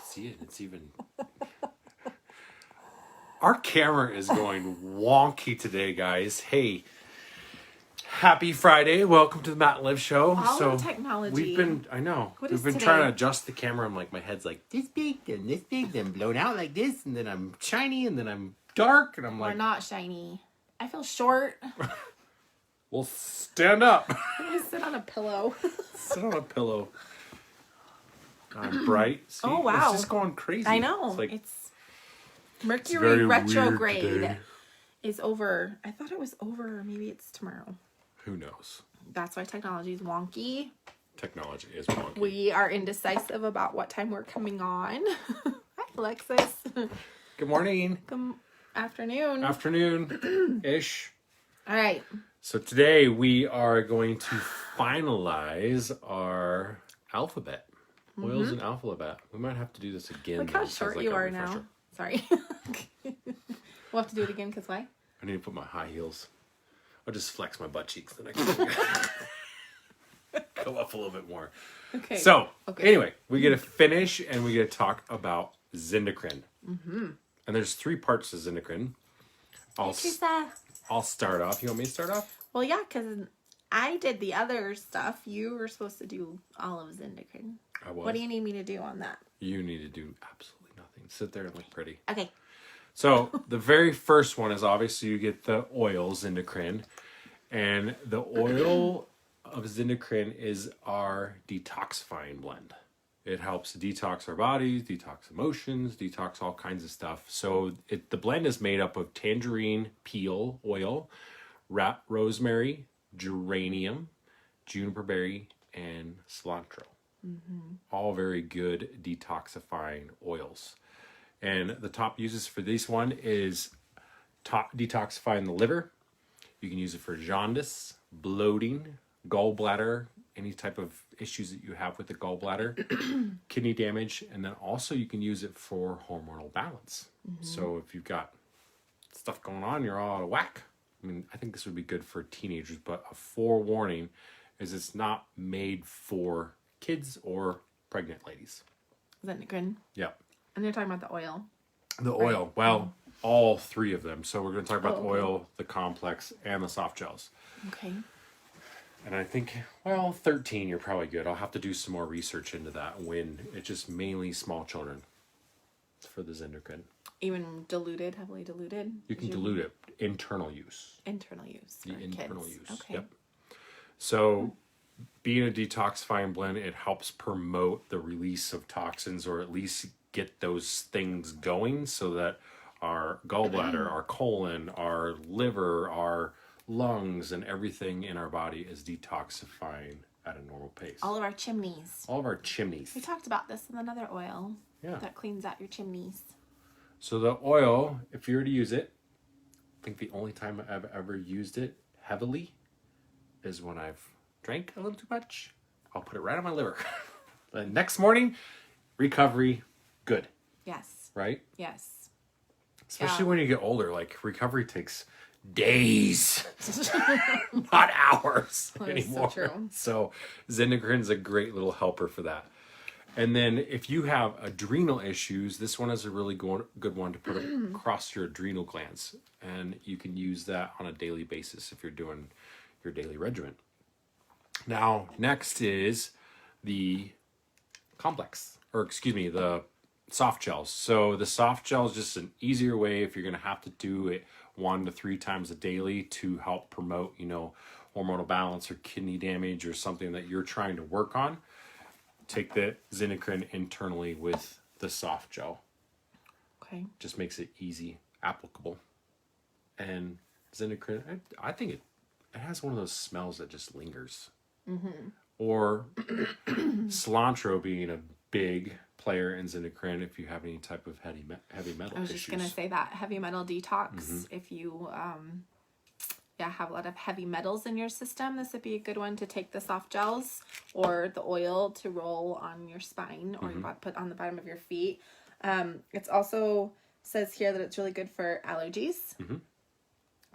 see it. It's even... Our camera is going wonky today, guys. Hey, happy Friday. Welcome to the Matt and Liv Show. All the technology. I know. What we've is been today? trying to adjust the camera. I'm like, my head's like this big, then blown out like this, and then I'm shiny, and then I'm dark, and I'm like... We're not shiny. I feel short. Well, stand up. Let me sit on a pillow. Sit on a pillow. I'm bright. See, Oh, wow. It's just going crazy. I know. It's like... Mercury very retrograde weird today. is over. I thought it was over. Maybe it's tomorrow. Who knows? That's why technology is wonky. Technology is wonky. We are indecisive about what time we're coming on. Hi, Alexis. Good morning. Good afternoon. Afternoon-ish. All right. So today we are going to finalize our alphabet. Oils and alphabet. We might have to do this again. Look how short you are now. Sorry. We'll have to do it again because why? I need to put my high heels. I'll just flex my butt cheeks the next time. Go up a little bit more. Okay. So, anyway, we get to finish and we get to talk about Zendocrine. And there's 3 parts to Zendocrine. I'll start off. You want me to start off? Well, yeah, because I did the other stuff. You were supposed to do all of Zendocrine. I was. What do you need me to do on that? You need to do absolutely nothing. Sit there and look pretty. Okay. So the very first one is obviously you get the oil Zendocrine, and the oil of Zendocrine is our detoxifying blend. It helps detox our bodies, detox emotions, detox all kinds of stuff. So the blend is made up of tangerine peel oil, rosemary, geranium, juniper berry, and cilantro. All very good detoxifying oils. And the top uses for this one is detoxifying the liver. You can use it for jaundice, bloating, gallbladder, any type of issues that you have with the gallbladder, kidney damage, and then also you can use it for hormonal balance. So if you've got stuff going on, you're all out of whack. I mean, I think this would be good for teenagers, but a forewarning is it's not made for kids or pregnant ladies. Zendocrine. Yep. And you're talking about the oil. The oil. Right. Well, all 3 of them. So we're going to talk about the oil, the complex, and the soft gels. Okay. And I think, 13, you're probably good. I'll have to do some more research into that when it's just mainly small children for the Zendocrine. Even diluted, heavily diluted? You can dilute it. Internal use. Internal use. The internal use. Okay. Yep. So being a detoxifying blend, it helps promote the release of toxins, or at least get those things going so that our gallbladder, our colon, our liver, our lungs, and everything in our body is detoxifying at a normal pace. All of our chimneys. All of our chimneys. We talked about this in another oil. Yeah. That cleans out your chimneys. So the oil, if you were to use it, I think the only time I've ever used it heavily is when I've drank a little too much. I'll put it right on my liver. The next morning, recovery, good. Yes. Right? Yes. Especially when you get older, like recovery takes days, not hours anymore. So true. So Zendocrine's a great little helper for that. And then if you have adrenal issues, this one is a really good one to put across your adrenal glands. And you can use that on a daily basis if you're doing your daily regimen. Now, next is the complex, the soft gels. So the soft gel is just an easier way if you're going to have to do it 1 to 3 times a daily to help promote, hormonal balance or kidney damage or something that you're trying to work on. Take the Zendocrine internally with the soft gel. Okay. Just makes it easy, applicable. And Zendocrine, I think it has one of those smells that just lingers. Or cilantro being a big player in Zendocrine if you have any type of heavy metal issues. I was just going to say that heavy metal detox. If you have a lot of heavy metals in your system, this would be a good one to take the soft gels or the oil to roll on your spine or put on the bottom of your feet. It's also says here that it's really good for allergies.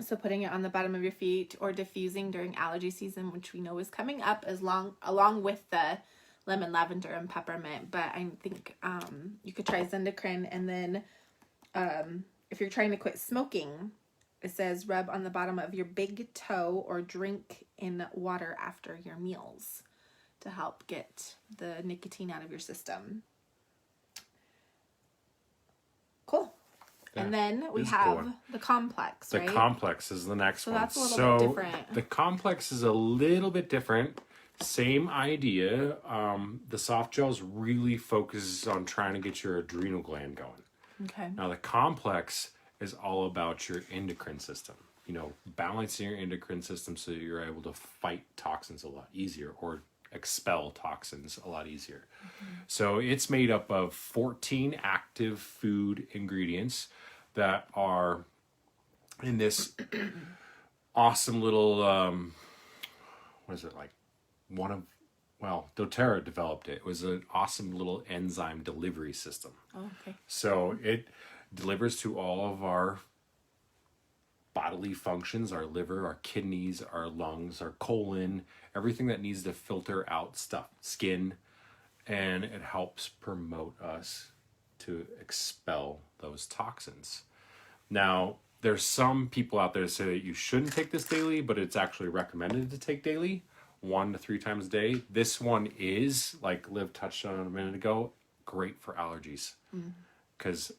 So putting it on the bottom of your feet or diffusing during allergy season, which we know is coming up, along with the lemon, lavender, and peppermint. But I think you could try Zendocrine. And then if you're trying to quit smoking, it says rub on the bottom of your big toe or drink in water after your meals to help get the nicotine out of your system. Cool. That and then we is have cool. the complex, The right? complex is the next one. That's a little bit different. The complex is a little bit different. Same idea. The soft gels really focuses on trying to get your adrenal gland going. Okay. Now the complex is all about your endocrine system. You know, balancing your endocrine system so you're able to fight toxins a lot easier or expel toxins a lot easier. So it's made up of 14 active food ingredients that are in this awesome little what is it, like doTERRA developed it. It was an awesome little enzyme delivery system. Oh, okay. So it delivers to all of our bodily functions, our liver, our kidneys, our lungs, our colon, everything that needs to filter out stuff, skin, and it helps promote us to expel those toxins. Now, there's some people out there that say that you shouldn't take this daily, but it's actually recommended to take daily, 1 to 3 times a day. This one is, like Liv touched on a minute ago, great for allergies. Because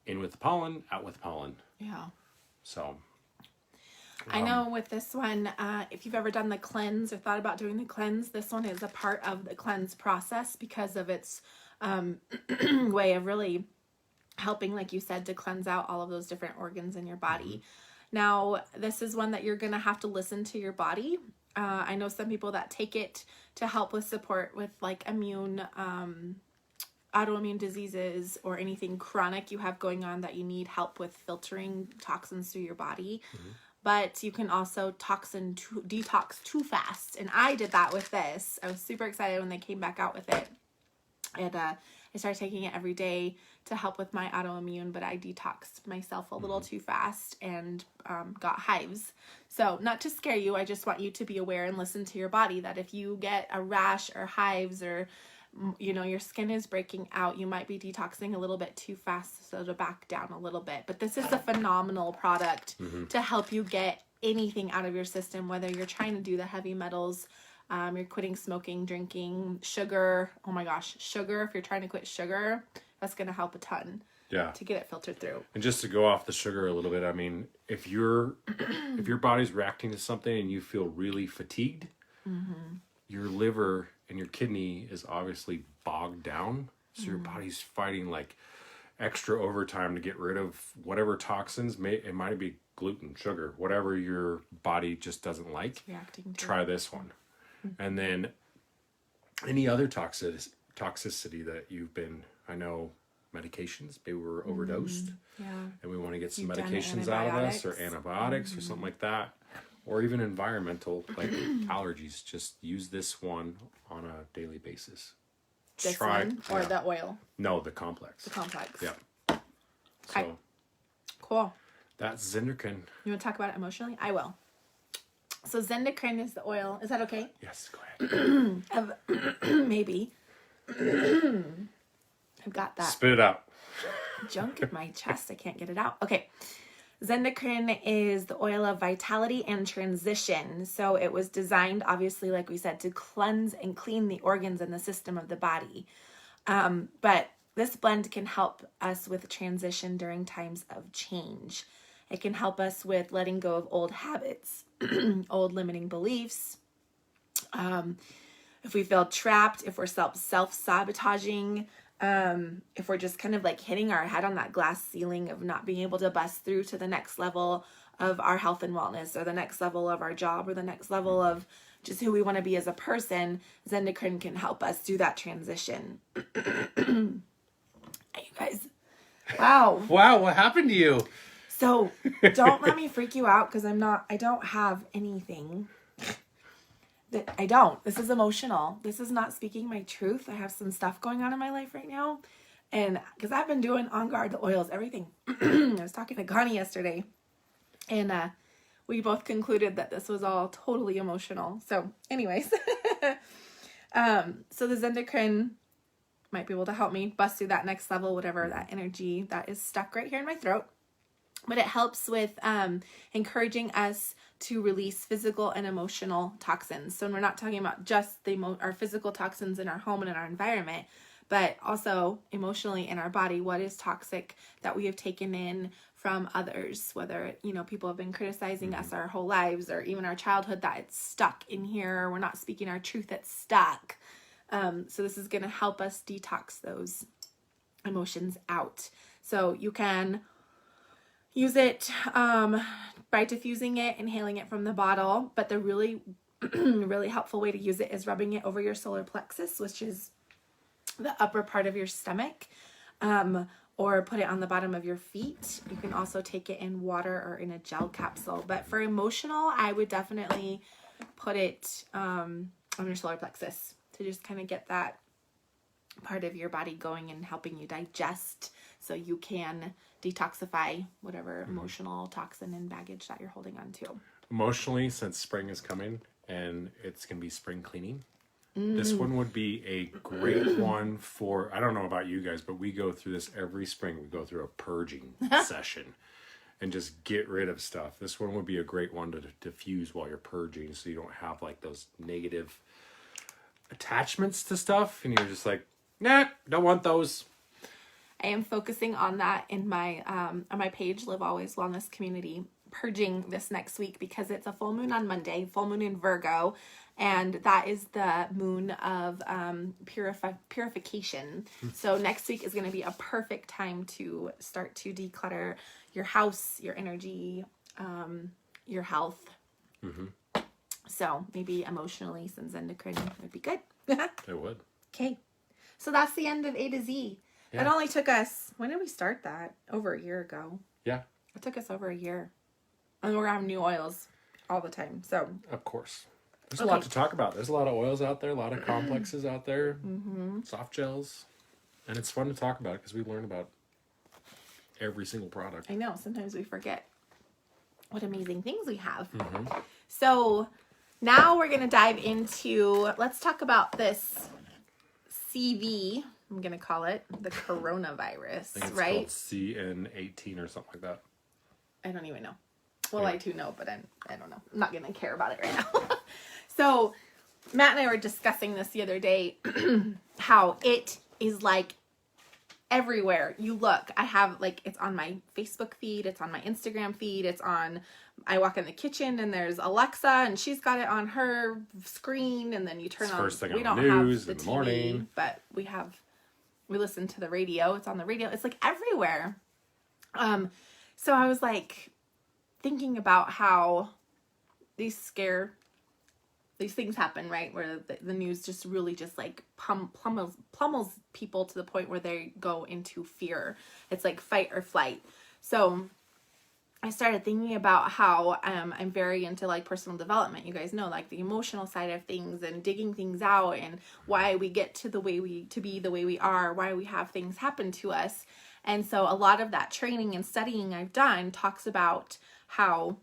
in with the pollen, out with the pollen. Yeah. So I know with this one, if you've ever done the cleanse or thought about doing the cleanse, this one is a part of the cleanse process because of its way of really helping, like you said, to cleanse out all of those different organs in your body. Now, this is one that you're going to have to listen to your body. I know some people that take it to help with support with like autoimmune diseases or anything chronic you have going on that you need help with filtering toxins through your body. But you can also detox too fast. And I did that with this. I was super excited when they came back out with it. And I started taking it every day to help with my autoimmune, but I detoxed myself a little too fast and got hives. So not to scare you, I just want you to be aware and listen to your body that if you get a rash or hives or you know, your skin is breaking out, you might be detoxing a little bit too fast, so to back down a little bit. But this is a phenomenal product to help you get anything out of your system, whether you're trying to do the heavy metals, you're quitting smoking, drinking, sugar. Oh my gosh, sugar. If you're trying to quit sugar, that's going to help a ton. Yeah. To get it filtered through. And just to go off the sugar a little bit, I mean, if your body's reacting to something and you feel really fatigued, your liver and your kidney is obviously bogged down. So your body's fighting like extra overtime to get rid of whatever toxins. It might be gluten, sugar, whatever your body just doesn't like. Reacting to. Try this one. And then any other toxicity that you've been, I know, medications, maybe we're overdosed. Yeah. And we want to get some You've done medications out of us or antibiotics or something like that. Or even environmental, like allergies. Just use this one on a daily basis. This one or the oil? No, the complex. The complex. Yeah. Okay. So Cool. that's Zendocrine. You want to talk about it emotionally? I will. So Zendocrine is the oil. Is that okay? Yes, go ahead. Maybe. I've got that Spit it out. junk in my chest. I can't get it out. Okay. Zendocrine is the oil of vitality and transition. So it was designed, obviously, like we said, to cleanse and clean the organs and the system of the body. But this blend can help us with transition during times of change. It can help us with letting go of old habits, old limiting beliefs. If we feel trapped, if we're self-sabotaging, if we're just kind of like hitting our head on that glass ceiling of not being able to bust through to the next level of our health and wellness or the next level of our job or the next level of just who we want to be as a person, Zendocrine can help us do that transition. You guys, wow. Wow, what happened to you? So don't let me freak you out because I don't have anything. I don't. This is emotional. This is not speaking my truth. I have some stuff going on in my life right now. And because I've been doing On Guard, the oils, everything. I was talking to Connie yesterday. And we both concluded that this was all totally emotional. So anyways. So the Zendocrine might be able to help me bust through that next level, whatever that energy that is stuck right here in my throat. But it helps with encouraging us to release physical and emotional toxins. So we're not talking about just our physical toxins in our home and in our environment, but also emotionally in our body. What is toxic that we have taken in from others, whether, people have been criticizing us our whole lives, or even our childhood, that it's stuck in here, or we're not speaking our truth, it's stuck. So this is going to help us detox those emotions out. So you can use it by diffusing it, inhaling it from the bottle, but the really, really helpful way to use it is rubbing it over your solar plexus, which is the upper part of your stomach, or put it on the bottom of your feet. You can also take it in water or in a gel capsule. But for emotional, I would definitely put it on your solar plexus to just kind of get that part of your body going and helping you digest, so you can detoxify whatever emotional toxin and baggage that you're holding on to. Emotionally, since spring is coming and it's going to be spring cleaning, this one would be a great one for, I don't know about you guys, but we go through this every spring. We go through a purging session and just get rid of stuff. This one would be a great one to diffuse while you're purging, so you don't have like those negative attachments to stuff and you're just like, nah, don't want those. I am focusing on that in my on my page, Live Always Wellness Community, purging this next week, because it's a full moon on Monday, full moon in Virgo, and that is the moon of purification. So next week is going to be a perfect time to start to declutter your house, your energy, your health. So maybe emotionally, some Zendocrine would be good. It would. Okay. So that's the end of A to Z. Yeah. It only took us, when did we start that? Over a year ago. Yeah. It took us over a year. And we're having new oils all the time. So, of course. There's a lot to talk about. There's a lot of oils out there, a lot of complexes out there, soft gels. And it's fun to talk about because we learn about every single product. I know. Sometimes we forget what amazing things we have. So now we're going to dive into, let's talk about this CV, I'm going to call it, the coronavirus, I think it's right? called CN18 or something like that. I don't even know. Well, yeah. I do know, but I don't know. I'm not going to care about it right now. So Matt and I were discussing this the other day, how it is like everywhere you look. I have, like, it's on my Facebook feed, it's on my Instagram feed, it's on, I walk in the kitchen and there's Alexa and she's got it on her screen, and then you turn it's on, first thing we on don't the have news the in the TV, morning, but we listen to the radio, it's on the radio, it's like everywhere. So I was like thinking about how these things happen, right? Where the news just really just like pummels people to the point where they go into fear. It's like fight or flight. So I started thinking about how I'm very into like personal development. You guys know, like the emotional side of things and digging things out and why we get to be the way we are, why we have things happen to us. And so a lot of that training and studying I've done talks about how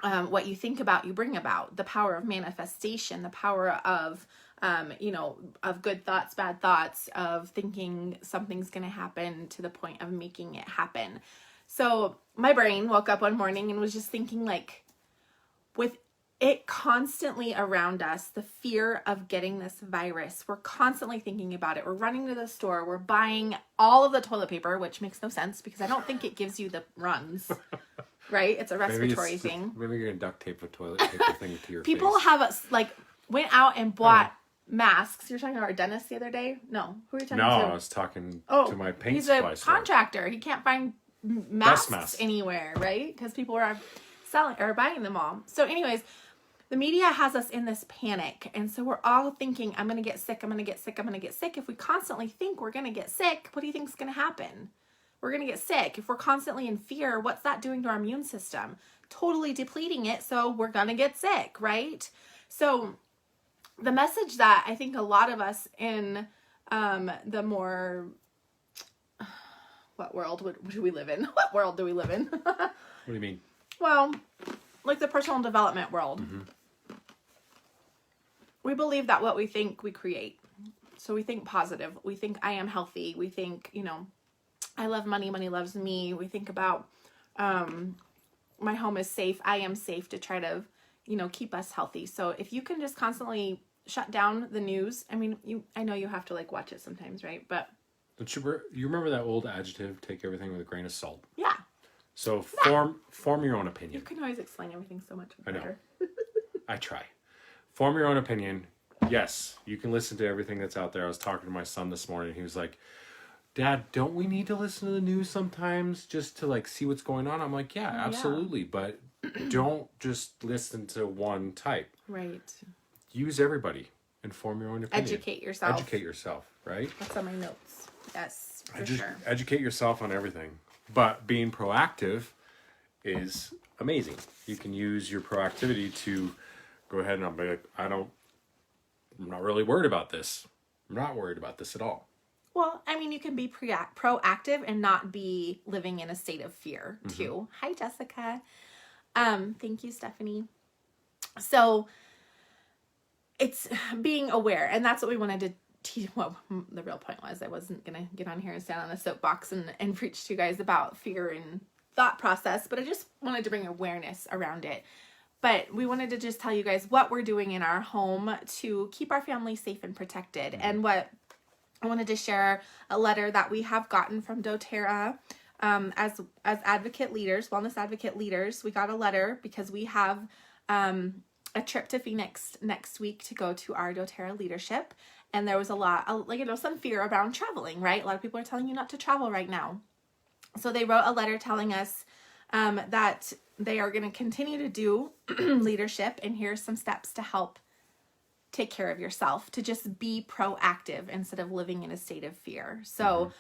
what you think about, you bring about, the power of manifestation, the power of, of good thoughts, bad thoughts, of thinking something's going to happen to the point of making it happen. So my brain woke up one morning and was just thinking, like, with it constantly around us, the fear of getting this virus, we're constantly thinking about it. We're running to the store, we're buying all of the toilet paper, which makes no sense because I don't think it gives you the runs. Right? It's a respiratory thing. Maybe you're going to duct tape a toilet paper thing to your People face. have, went out and bought masks. You were talking about our dentist the other day? No. Who were you talking to? No, I was talking to my paint supply store. He's a contractor. He can't find masks anywhere, right? Because people are selling or buying them all. So anyways, the media has us in this panic. And so we're all thinking, I'm going to get sick, I'm going to get sick, I'm going to get sick. If we constantly think we're going to get sick, what do you think is going to happen? We're going to get sick. If we're constantly in fear, what's that doing to our immune system? Totally depleting it. So we're going to get sick, right? So the message that I think a lot of us in the more, what world do we live in? What world do we live in? What do you mean? Well, like the personal development world. we believe that what we think we create. So we think positive. We think I am healthy. We think, I love money. Money loves me. We think about, my home is safe. I am safe, to try to, keep us healthy. So if you can just constantly shut down the news, I know you have to like watch it sometimes, right? But don't you remember that old adjective, take everything with a grain of salt? yeah. So form your own opinion. You can always explain everything so much better. I know. I try. Form your own opinion. Yes, you can listen to everything that's out there. I was talking to my son this morning. He was like, Dad, don't we need to listen to the news sometimes just to like see what's going on? I'm like, yeah, absolutely. But don't just listen to one type. Right. Use everybody and form your own opinion. Educate yourself. Educate yourself, right? That's on my notes. Yes, for sure. Educate yourself on everything. But being proactive is amazing. You can use your proactivity to go ahead and be like, I'm not really worried about this. I'm not worried about this at all. Well, you can be proactive and not be living in a state of fear too. Hi, Jessica. Thank you, Stephanie. So it's being aware, and that's what we wanted to teach. Well, the real point was I wasn't going to get on here and stand on a soapbox and preach to you guys about fear and thought process, but I just wanted to bring awareness around it. But we wanted to just tell you guys what we're doing in our home to keep our family safe and protected. And what I wanted to share a letter that we have gotten from doTERRA as advocate leaders, wellness advocate leaders. We got a letter because we have a trip to Phoenix next week to go to our doTERRA leadership. And there was some fear around traveling, right? A lot of people are telling you not to travel right now. So they wrote a letter telling us that they are going to continue to do leadership, and here's some steps to help take care of yourself, to just be proactive instead of living in a state of fear. So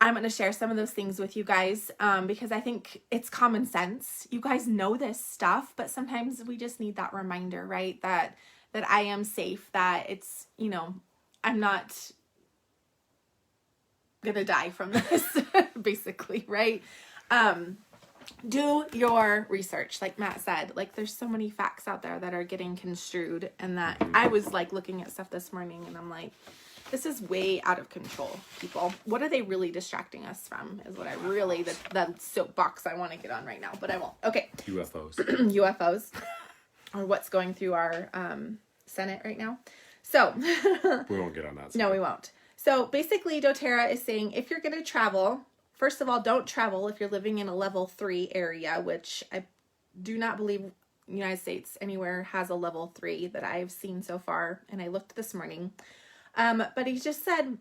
I'm going to share some of those things with you guys because I think it's common sense. You guys know this stuff, but sometimes we just need that reminder, right? That I am safe, that it's, I'm not going to die from this, basically, right? Do your research, like Matt said. Like, there's so many facts out there that are getting construed, and that I was like looking at stuff this morning and I'm like, this is way out of control, people. What are they really distracting us from is what I really, the soapbox I want to get on right now, but I won't. Okay. UFOs. UFOs. Or what's going through our Senate right now. So. We won't get on that. No, we won't. So basically doTERRA is saying if you're going to travel, first of all, don't travel if you're living in a level 3 area, which I do not believe the United States anywhere has a level 3 that I've seen so far. And I looked this morning. But he just said,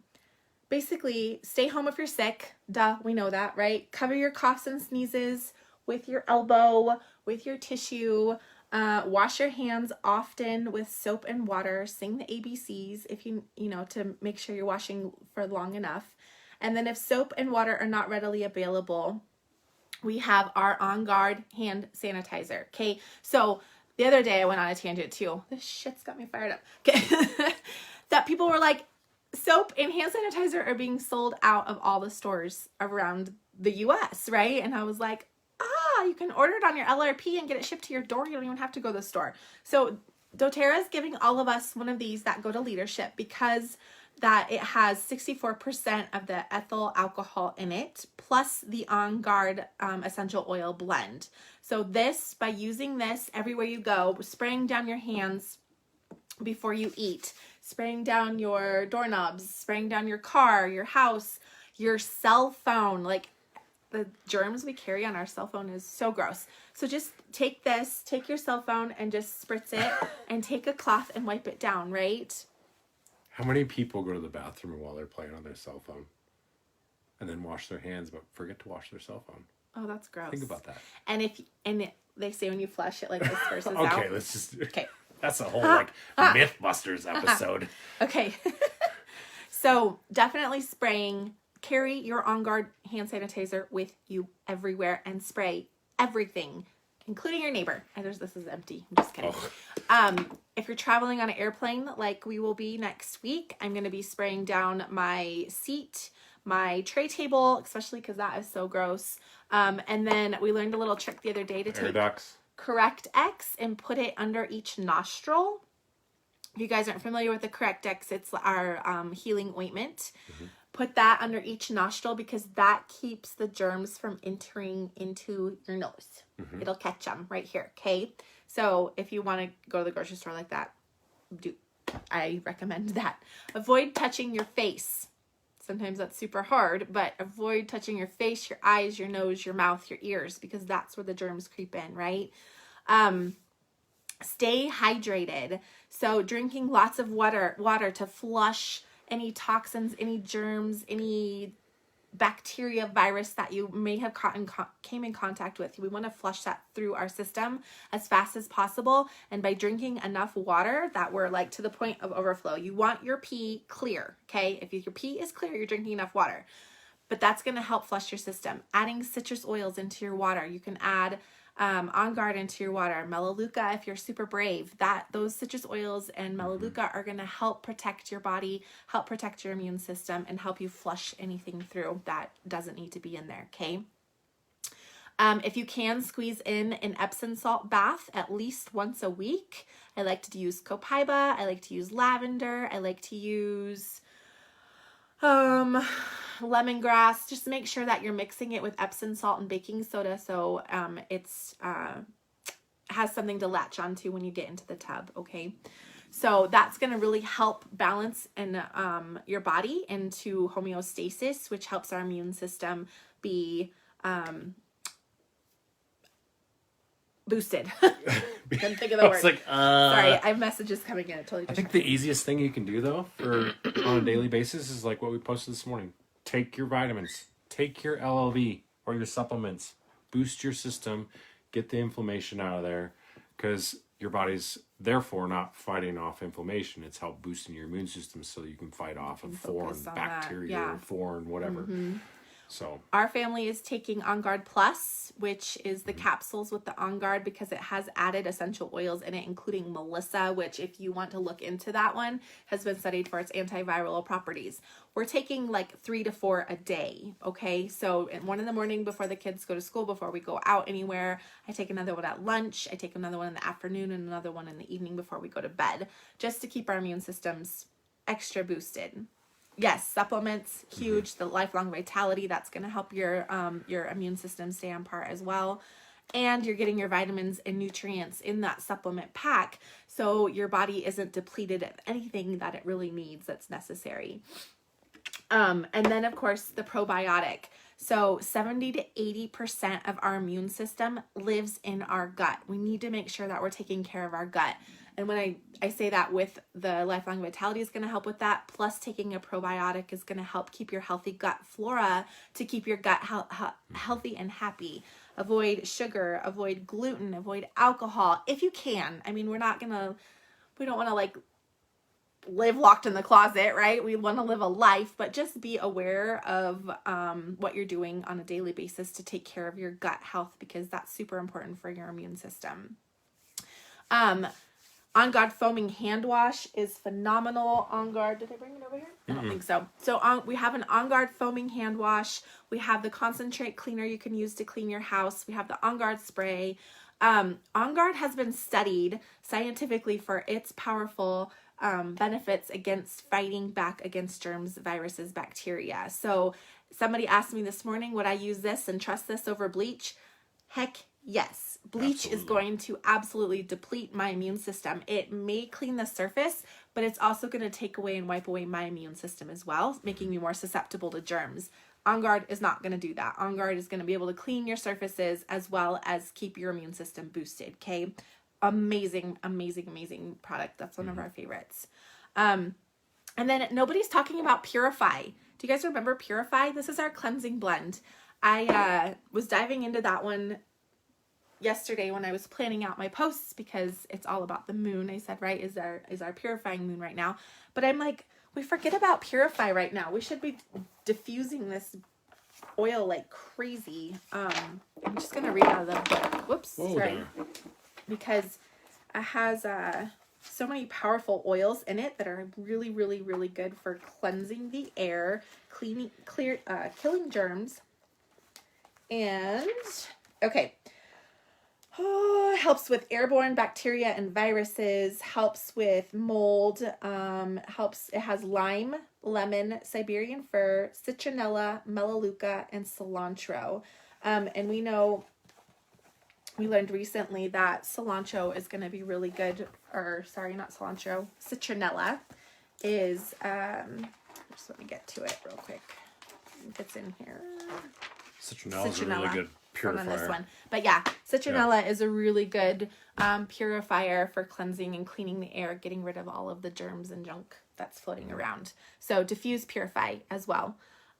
basically, stay home if you're sick. Duh, we know that, right? Cover your coughs and sneezes with your elbow, with your tissue. Wash your hands often with soap and water. Sing the ABCs if to make sure you're washing for long enough. And then if soap and water are not readily available, we have our On Guard hand sanitizer. Okay. So the other day I went on a tangent too. This shit's got me fired up. Okay. That people were like, soap and hand sanitizer are being sold out of all the stores around the US, right? And I was like, you can order it on your LRP and get it shipped to your door. You don't even have to go to the store. So doTERRA is giving all of us one of these that go to leadership because that it has 64% of the ethyl alcohol in it, plus the On Guard essential oil blend. So this, by using this everywhere you go, spraying down your hands before you eat, spraying down your doorknobs, spraying down your car, your house, your cell phone, like the germs we carry on our cell phone is so gross. So just take your cell phone and just spritz it and take a cloth and wipe it down, right? How many people go to the bathroom while they're playing on their cell phone and then wash their hands but forget to wash their cell phone? Oh, that's gross. Think about that. They say when you flush it, like disperses out. Okay, let's just... Okay. That's a whole, Mythbusters episode. Okay. So, definitely carry your On Guard hand sanitizer with you everywhere and spray everything, including your neighbor. This is empty. I'm just kidding. Oh. If you're traveling on an airplane like we will be next week, I'm going to be spraying down my seat, my tray table, especially because that is so gross. And then we learned a little trick the other day to take Correct X and put it under each nostril. If you guys aren't familiar with the Correctex, it's our healing ointment. Put that under each nostril because that keeps the germs from entering into your nose. It'll catch them right here, okay? So if you want to go to the grocery store like that, I recommend that. Avoid touching your face. Sometimes that's super hard, but avoid touching your face, your eyes, your nose, your mouth, your ears, because that's where the germs creep in, right? Stay hydrated. So drinking lots of water to flush any toxins, any germs, any bacteria, virus that you may have came in contact with. We want to flush that through our system as fast as possible. And by drinking enough water that we're like to the point of overflow, you want your pee clear. Okay. If your pee is clear, you're drinking enough water, but that's going to help flush your system. Adding citrus oils into your water. You can add On Guard into your water, Melaleuca if you're super brave. Those citrus oils and Melaleuca are going to help protect your body, help protect your immune system, and help you flush anything through that doesn't need to be in there, okay? If you can, squeeze in an Epsom salt bath at least once a week. I like to use copaiba. I like to use lavender. I like to use lemongrass. Just make sure that you're mixing it with Epsom salt and baking soda so it's has something to latch onto when you get into the tub, okay? So that's going to really help balance and your body into homeostasis, which helps our immune system be boosted. Couldn't think of the word. Like, sorry, I have messages coming in. I think the easiest thing you can do though on a daily basis is like what we posted this morning. Take your vitamins, take your LLV or your supplements, boost your system, get the inflammation out of there, because your body's therefore not fighting off inflammation. It's help boosting your immune system so you can fight off a foreign bacteria or foreign whatever. So our family is taking On Guard Plus, which is the capsules with the On Guard because it has added essential oils in it, including Melissa, which if you want to look into that one, has been studied for its antiviral properties. We're taking like 3 to 4 a day, okay? So one in the morning before the kids go to school, before we go out anywhere. I take another one at lunch. I take another one in the afternoon and another one in the evening before we go to bed, just to keep our immune systems extra boosted. Yes, supplements, huge. The lifelong vitality, that's going to help your immune system stay on par as well. And you're getting your vitamins and nutrients in that supplement pack, so your body isn't depleted of anything that it really needs that's necessary. And then, of course, the probiotic. So 70 to 80% of our immune system lives in our gut. We need to make sure that we're taking care of our gut. And when I say that, with the lifelong vitality is going to help with that, plus taking a probiotic is going to help keep your healthy gut flora to keep your gut healthy and happy. Avoid sugar, avoid gluten, avoid alcohol if you can. I mean, we don't want to like live locked in the closet, right? We want to live a life, but just be aware of what you're doing on a daily basis to take care of your gut health, because that's super important for your immune system. On Guard foaming hand wash is phenomenal. On Guard, did I bring it over here? I don't think so. So we have an On Guard foaming hand wash. We have the concentrate cleaner you can use to clean your house. We have the On Guard spray. On Guard has been studied scientifically for its powerful benefits against fighting back against germs, viruses, bacteria. So somebody asked me this morning, would I use this and trust this over bleach? Heck yes. Bleach is going to absolutely deplete my immune system. It may clean the surface, but it's also going to take away and wipe away my immune system as well, making me more susceptible to germs. On Guard is not going to do that. On Guard is going to be able to clean your surfaces as well as keep your immune system boosted, okay? Amazing, amazing, amazing product. That's one of our favorites. And then nobody's talking about Purify. Do you guys remember Purify? This is our cleansing blend. I was diving into that one yesterday when I was planning out my posts, because it's all about the moon. I said, right, is our purifying moon right now. But I'm like, we forget about Purify right now. We should be diffusing this oil like crazy. I'm just going to read out of the book. Whoops, sorry. Because it has so many powerful oils in it that are really, really, really good for cleansing the air, killing germs. And, okay. Helps with airborne bacteria and viruses, helps with mold, it has lime, lemon, Siberian fir, citronella, melaleuca, and cilantro. And we learned recently that cilantro is going to be really good, or sorry, not cilantro, citronella is, just let me get to it real quick. It's in here. Citronella is a really good purifier. On this one. But yeah, citronella is a really good purifier for cleansing and cleaning the air, getting rid of all of the germs and junk that's floating around. So diffuse, purify as well.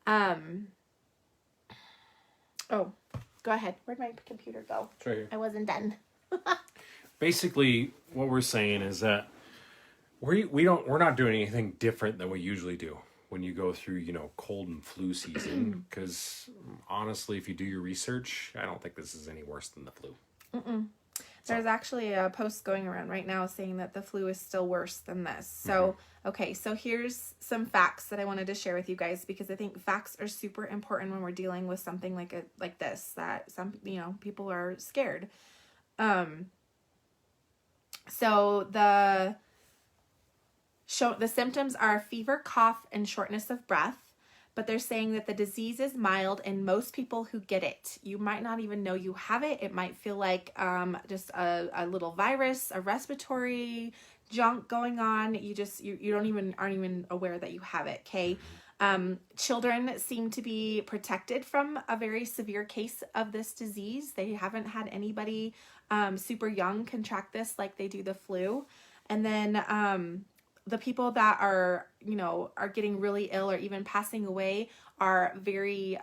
Oh, go ahead. Where'd my computer go? It's right here. I wasn't done. Basically, what we're saying is that we're not doing anything different than we usually do when you go through, cold and flu season. Because honestly, if you do your research, I don't think this is any worse than the flu. There's actually a post going around right now saying that the flu is still worse than this. So, okay, so here's some facts that I wanted to share with you guys, because I think facts are super important when we're dealing with something like this, that some, people are scared. So the symptoms are fever, cough, and shortness of breath. But they're saying that the disease is mild in most people who get it. You might not even know you have it. It might feel like just a little virus, a respiratory junk going on. You aren't even aware that you have it. Okay. Children seem to be protected from a very severe case of this disease. They haven't had anybody super young contract this like they do the flu. And then the people that are getting really ill or even passing away are very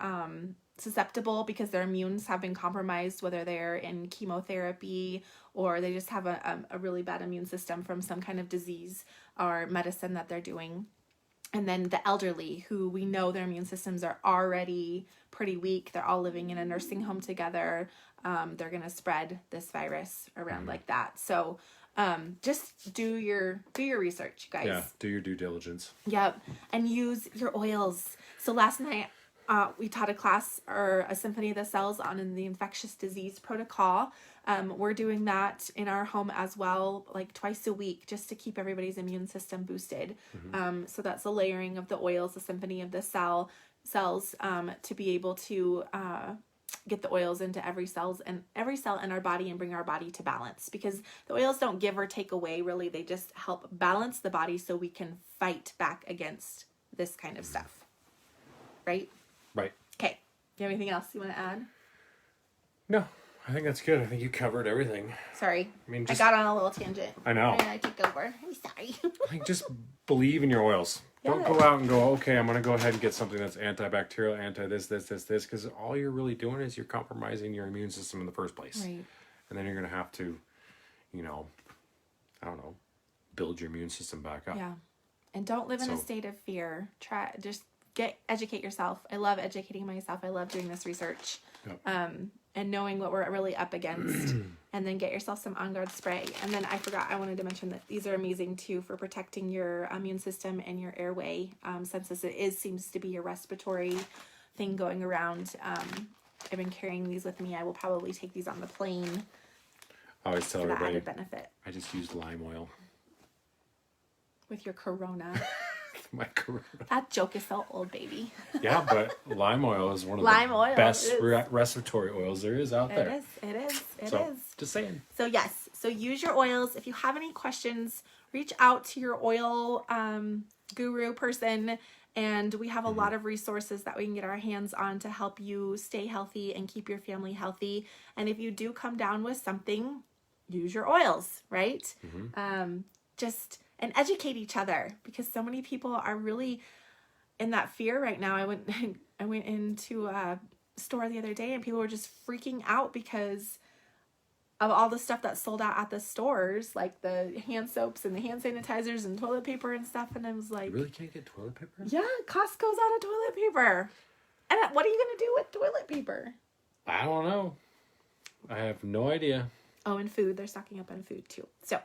susceptible because their immunes have been compromised, whether they're in chemotherapy or they just have a really bad immune system from some kind of disease or medicine that they're doing. And then the elderly, who we know their immune systems are already pretty weak. They're all living in a nursing home together. They're going to spread this virus around like that. So just do your research, guys. Yeah, do your due diligence. Yep. And use your oils. So last night we taught a class, or a Symphony of the Cells, on the infectious disease protocol. We're doing that in our home as well, like twice a week, just to keep everybody's immune system boosted. So that's the layering of the oils, the Symphony of the cells, to be able to get the oils into every cell in our body and bring our body to balance, because the oils don't give or take away, really. They just help balance the body so we can fight back against this kind of stuff. Right? Right. Okay. Do you have anything else you want to add? No, I think that's good. I think you covered everything. Sorry. I got on a little tangent. I know. I took over. I'm sorry. I think just believe in your oils. Don't go out and go, okay, I'm going to go ahead and get something that's antibacterial, anti-this, because all you're really doing is you're compromising your immune system in the first place. Right. And then you're going to have to, build your immune system back up. Yeah. And don't live in a state of fear. Educate yourself. I love educating myself. I love doing this research. Yep. And knowing what we're really up against. And then get yourself some On Guard spray. And then I wanted to mention that these are amazing too for protecting your immune system and your airway. Since this seems to be a respiratory thing going around. I've been carrying these with me. I will probably take these on the plane. I always tell everybody, added benefit. I just used lime oil. With your corona. My corona. That joke is so old, baby. Yeah, but lime oil is one of the best respiratory oils there is out there. It is. Just saying. So yes, use your oils. If you have any questions, reach out to your oil guru person. And we have a lot of resources that we can get our hands on to help you stay healthy and keep your family healthy. And if you do come down with something, use your oils, right? And educate each other, because so many people are really in that fear right now. I went into a store the other day and people were just freaking out because of all the stuff that's sold out at the stores, like the hand soaps and the hand sanitizers and toilet paper and stuff. And I was like, you really can't get toilet paper? Yeah, Costco's out of toilet paper. And what are you going to do with toilet paper? I don't know. I have no idea. Oh, and food. They're stocking up on food too. So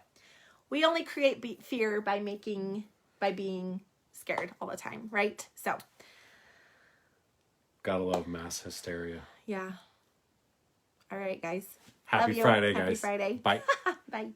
we only create fear by being scared all the time, right? So. Gotta love mass hysteria. Yeah. All right, guys. Happy Love you. Friday, Happy guys. Friday. Bye. Bye.